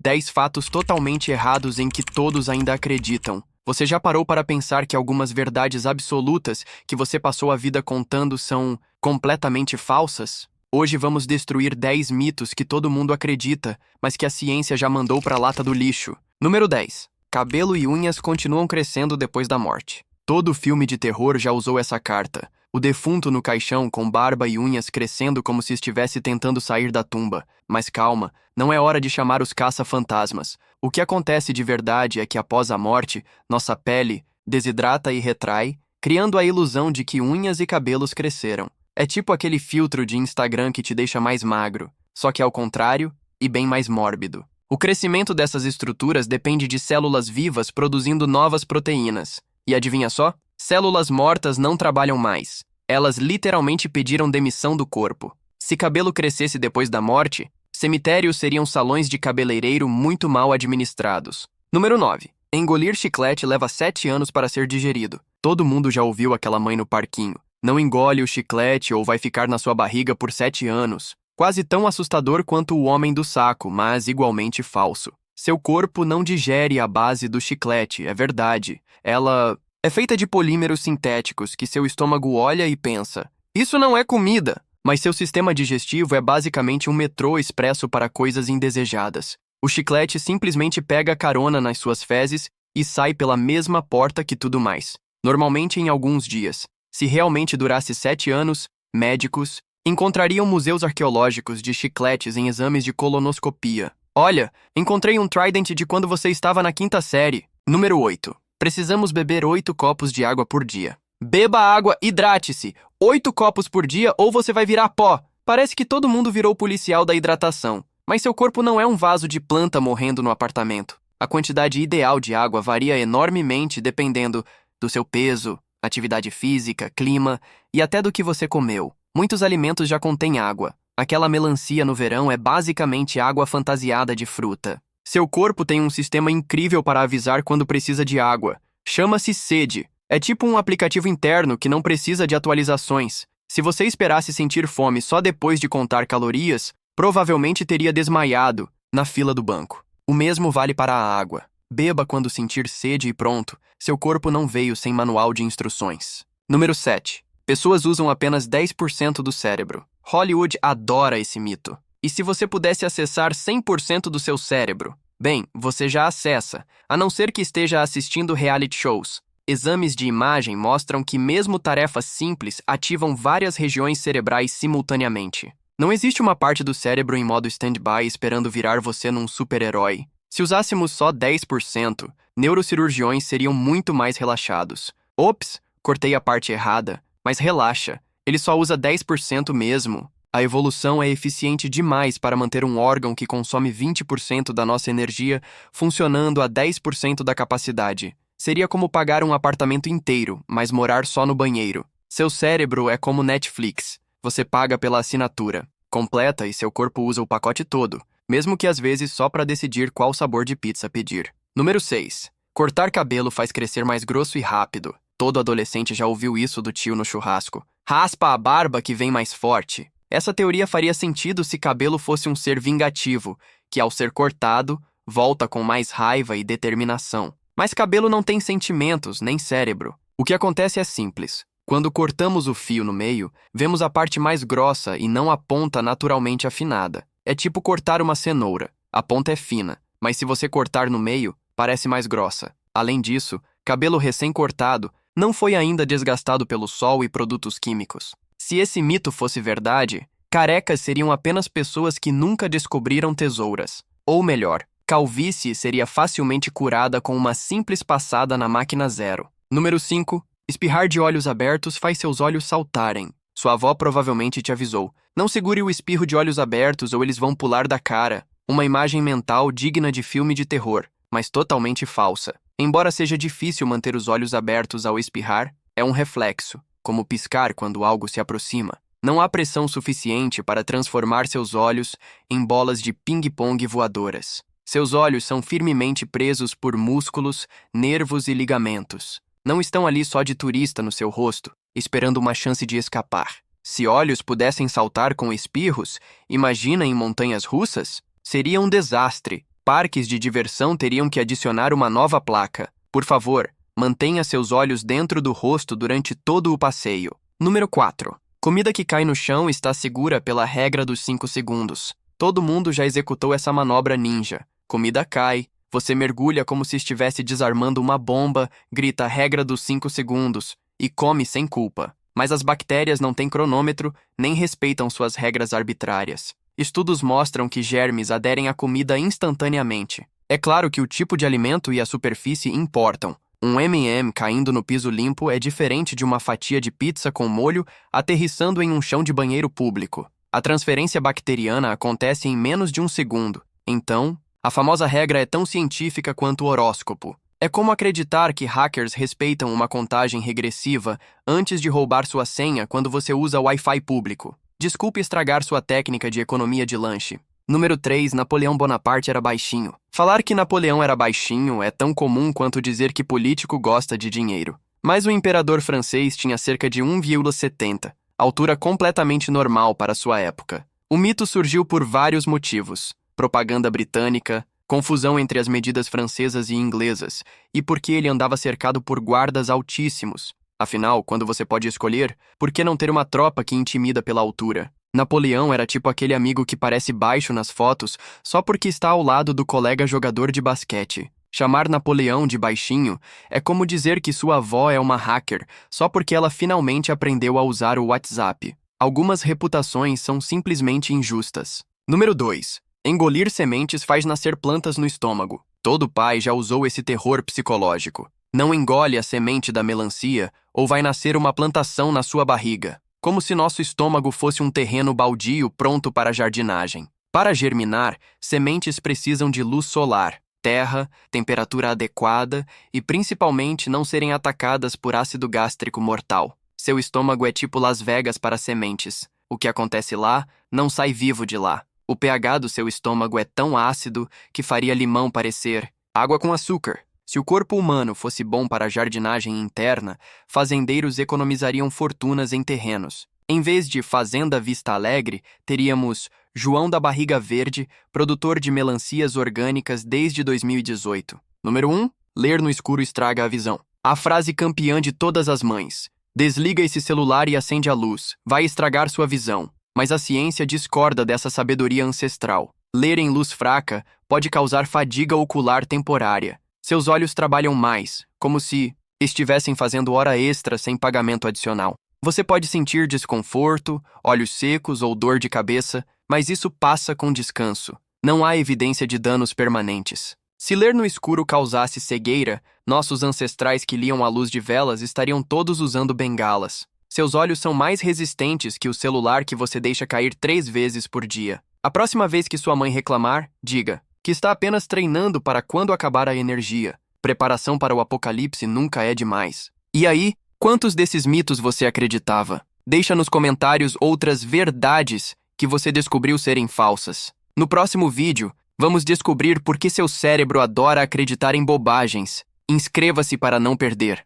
10 fatos totalmente errados em que todos ainda acreditam. Você já parou para pensar que algumas verdades absolutas que você passou a vida contando são completamente falsas? Hoje vamos destruir 10 mitos que todo mundo acredita, mas que a ciência já mandou para a lata do lixo. Número 10. Cabelo e unhas continuam crescendo depois da morte. Todo filme de terror já usou essa carta. O defunto no caixão com barba e unhas crescendo como se estivesse tentando sair da tumba. Mas calma, não é hora de chamar os caça-fantasmas. O que acontece de verdade é que após a morte, nossa pele desidrata e retrai, criando a ilusão de que unhas e cabelos cresceram. É tipo aquele filtro de Instagram que te deixa mais magro, só que ao contrário e bem mais mórbido. O crescimento dessas estruturas depende de células vivas produzindo novas proteínas. E adivinha só? Células mortas não trabalham mais. Elas literalmente pediram demissão do corpo. Se cabelo crescesse depois da morte, cemitérios seriam salões de cabeleireiro muito mal administrados. Número 9. Engolir chiclete leva 7 anos para ser digerido. Todo mundo já ouviu aquela mãe no parquinho. Não engole o chiclete ou vai ficar na sua barriga por 7 anos. Quase tão assustador quanto o homem do saco, mas igualmente falso. Seu corpo não digere a base do chiclete, é verdade. Ela é feita de polímeros sintéticos que seu estômago olha e pensa: isso não é comida! Mas seu sistema digestivo é basicamente um metrô expresso para coisas indesejadas. O chiclete simplesmente pega carona nas suas fezes e sai pela mesma porta que tudo mais. Normalmente em alguns dias. Se realmente durasse 7 anos, médicos encontrariam museus arqueológicos de chicletes em exames de colonoscopia. Olha, encontrei um Trident de quando você estava na 5ª série. Número 8. Precisamos beber 8 copos de água por dia. Beba água, hidrate-se. 8 copos por dia ou você vai virar pó. Parece que todo mundo virou policial da hidratação. Mas seu corpo não é um vaso de planta morrendo no apartamento. A quantidade ideal de água varia enormemente dependendo do seu peso, atividade física, clima e até do que você comeu. Muitos alimentos já contêm água. Aquela melancia no verão é basicamente água fantasiada de fruta. Seu corpo tem um sistema incrível para avisar quando precisa de água. Chama-se sede. É tipo um aplicativo interno que não precisa de atualizações. Se você esperasse sentir fome só depois de contar calorias, provavelmente teria desmaiado na fila do banco. O mesmo vale para a água. Beba quando sentir sede e pronto. Seu corpo não veio sem manual de instruções. Número 7. Pessoas usam apenas 10% do cérebro. Hollywood adora esse mito. E se você pudesse acessar 100% do seu cérebro? Bem, você já acessa, a não ser que esteja assistindo reality shows. Exames de imagem mostram que mesmo tarefas simples ativam várias regiões cerebrais simultaneamente. Não existe uma parte do cérebro em modo stand-by esperando virar você num super-herói. Se usássemos só 10%, neurocirurgiões seriam muito mais relaxados. Ops, cortei a parte errada. Mas relaxa, ele só usa 10% mesmo. A evolução é eficiente demais para manter um órgão que consome 20% da nossa energia funcionando a 10% da capacidade. Seria como pagar um apartamento inteiro, mas morar só no banheiro. Seu cérebro é como Netflix. Você paga pela assinatura completa e seu corpo usa o pacote todo, mesmo que às vezes só para decidir qual sabor de pizza pedir. Número 6. Cortar cabelo faz crescer mais grosso e rápido. Todo adolescente já ouviu isso do tio no churrasco. Raspa a barba que vem mais forte. Essa teoria faria sentido se cabelo fosse um ser vingativo, que ao ser cortado, volta com mais raiva e determinação. Mas cabelo não tem sentimentos, nem cérebro. O que acontece é simples. Quando cortamos o fio no meio, vemos a parte mais grossa e não a ponta naturalmente afinada. É tipo cortar uma cenoura. A ponta é fina, mas se você cortar no meio, parece mais grossa. Além disso, cabelo recém-cortado não foi ainda desgastado pelo sol e produtos químicos. Se esse mito fosse verdade, carecas seriam apenas pessoas que nunca descobriram tesouras. Ou melhor, calvície seria facilmente curada com uma simples passada na máquina zero. Número 5. Espirrar de olhos abertos faz seus olhos saltarem. Sua avó provavelmente te avisou. Não segure o espirro de olhos abertos ou eles vão pular da cara. Uma imagem mental digna de filme de terror, mas totalmente falsa. Embora seja difícil manter os olhos abertos ao espirrar, é um reflexo, como piscar quando algo se aproxima. Não há pressão suficiente para transformar seus olhos em bolas de ping-pong voadoras. Seus olhos são firmemente presos por músculos, nervos e ligamentos. Não estão ali só de turista no seu rosto, esperando uma chance de escapar. Se olhos pudessem saltar com espirros, imagina em montanhas russas? Seria um desastre. Parques de diversão teriam que adicionar uma nova placa. Por favor, mantenha seus olhos dentro do rosto durante todo o passeio. Número 4. Comida que cai no chão está segura pela regra dos 5 segundos. Todo mundo já executou essa manobra ninja. Comida cai, você mergulha como se estivesse desarmando uma bomba, grita a regra dos 5 segundos e come sem culpa. Mas as bactérias não têm cronômetro nem respeitam suas regras arbitrárias. Estudos mostram que germes aderem à comida instantaneamente. É claro que o tipo de alimento e a superfície importam. Um M&M caindo no piso limpo é diferente de uma fatia de pizza com molho aterrissando em um chão de banheiro público. A transferência bacteriana acontece em menos de um segundo. Então, a famosa regra é tão científica quanto o horóscopo. É como acreditar que hackers respeitam uma contagem regressiva antes de roubar sua senha quando você usa Wi-Fi público. Desculpe estragar sua técnica de economia de lanche. Número 3. Napoleão Bonaparte era baixinho. Falar que Napoleão era baixinho é tão comum quanto dizer que político gosta de dinheiro. Mas o imperador francês tinha cerca de 1,70, altura completamente normal para sua época. O mito surgiu por vários motivos. Propaganda britânica, confusão entre as medidas francesas e inglesas, e porque ele andava cercado por guardas altíssimos. Afinal, quando você pode escolher, por que não ter uma tropa que intimida pela altura? Napoleão era tipo aquele amigo que parece baixo nas fotos só porque está ao lado do colega jogador de basquete. Chamar Napoleão de baixinho é como dizer que sua avó é uma hacker só porque ela finalmente aprendeu a usar o WhatsApp. Algumas reputações são simplesmente injustas. Número 2. Engolir sementes faz nascer plantas no estômago. Todo pai já usou esse terror psicológico. Não engole a semente da melancia ou vai nascer uma plantação na sua barriga. Como se nosso estômago fosse um terreno baldio pronto para jardinagem. Para germinar, sementes precisam de luz solar, terra, temperatura adequada e principalmente não serem atacadas por ácido gástrico mortal. Seu estômago é tipo Las Vegas para sementes. O que acontece lá, não sai vivo de lá. O pH do seu estômago é tão ácido que faria limão parecer água com açúcar. Se o corpo humano fosse bom para a jardinagem interna, fazendeiros economizariam fortunas em terrenos. Em vez de Fazenda Vista Alegre, teríamos João da Barriga Verde, produtor de melancias orgânicas desde 2018. Número 1. Ler no escuro estraga a visão. A frase campeã de todas as mães. Desliga esse celular e acende a luz. Vai estragar sua visão. Mas a ciência discorda dessa sabedoria ancestral. Ler em luz fraca pode causar fadiga ocular temporária. Seus olhos trabalham mais, como se estivessem fazendo hora extra sem pagamento adicional. Você pode sentir desconforto, olhos secos ou dor de cabeça, mas isso passa com descanso. Não há evidência de danos permanentes. Se ler no escuro causasse cegueira, nossos ancestrais que liam à luz de velas estariam todos usando bengalas. Seus olhos são mais resistentes que o celular que você deixa cair 3 vezes por dia. A próxima vez que sua mãe reclamar, diga que está apenas treinando para quando acabar a energia. Preparação para o apocalipse nunca é demais. E aí, quantos desses mitos você acreditava? Deixa nos comentários outras verdades que você descobriu serem falsas. No próximo vídeo, vamos descobrir por que seu cérebro adora acreditar em bobagens. Inscreva-se para não perder.